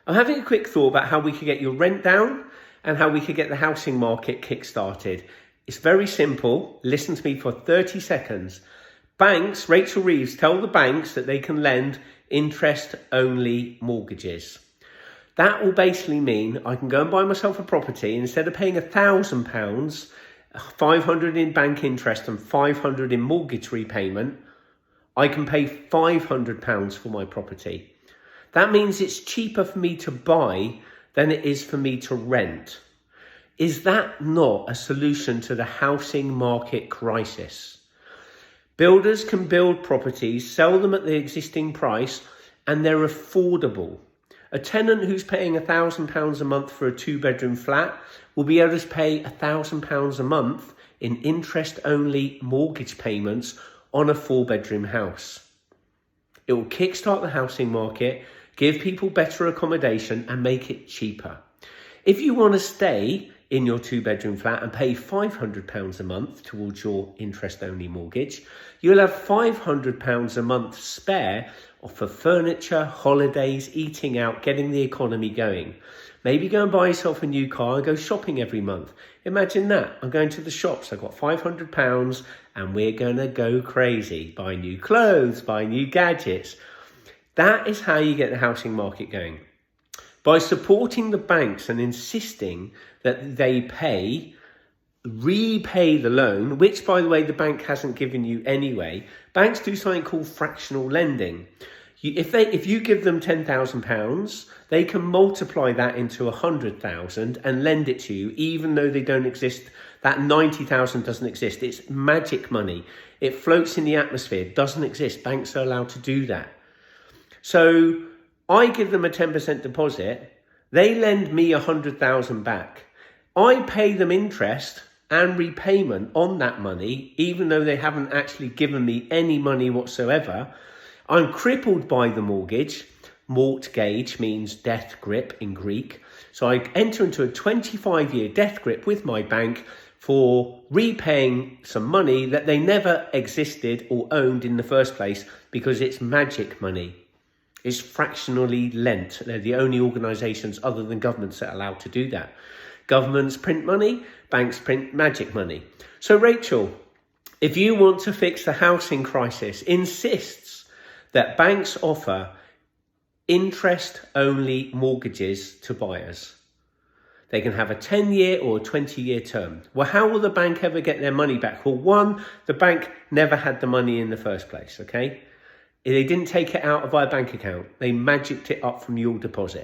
I'm having a quick thought about how we could get your rent down and how we could get the housing market kick-started. It's very simple. Listen to me for 30 seconds. Banks, Rachel Reeves, tell the banks that they can lend interest-only mortgages. That will basically mean I can go and buy myself a property. Instead of paying £1,000, 500 in bank interest and 500 in mortgage repayment, I can pay £500 for my property. That means it's cheaper for me to buy than it is for me to rent. Is that not a solution to the housing market crisis? Builders can build properties, sell them at the existing price, and they're affordable. A tenant who's paying £1,000 a month for a 2-bedroom flat will be able to pay £1,000 a month in interest-only mortgage payments on a 4-bedroom house. It will kickstart the housing market, give people better accommodation and make it cheaper. If you want to stay in your 2-bedroom flat and pay £500 a month towards your interest-only mortgage, you'll have £500 a month spare for furniture, holidays, eating out, getting the economy going. Maybe go and buy yourself a new car and go shopping every month. Imagine that. I'm going to the shops. I've got £500 and we're going to go crazy. Buy new clothes, buy new gadgets. That is how you get the housing market going. By supporting the banks and insisting that they repay the loan, which, by the way, the bank hasn't given you anyway. Banks do something called fractional lending. If you give them £10,000, they can multiply that into 100,000 and lend it to you, even though they don't exist. That 90,000 doesn't exist. It's magic money. It floats in the atmosphere. It doesn't exist. Banks are allowed to do that. So I give them a 10% deposit. They lend me 100,000 back. I pay them interest and repayment on that money, even though they haven't actually given me any money whatsoever. I'm crippled by the mortgage. Mortgage means death grip in Greek. So I enter into a 25-year death grip with my bank for repaying some money that they never existed or owned in the first place, because it's magic money. It's fractionally lent. They're the only organisations other than governments that are allowed to do that. Governments print money, banks print magic money. So Rachel, if you want to fix the housing crisis, insists that banks offer interest-only mortgages to buyers. They can have a 10-year or a 20-year term. Well, how will the bank ever get their money back? Well, one, the bank never had the money in the first place, okay? They didn't take it out of our bank account. They magicked it up from your deposit.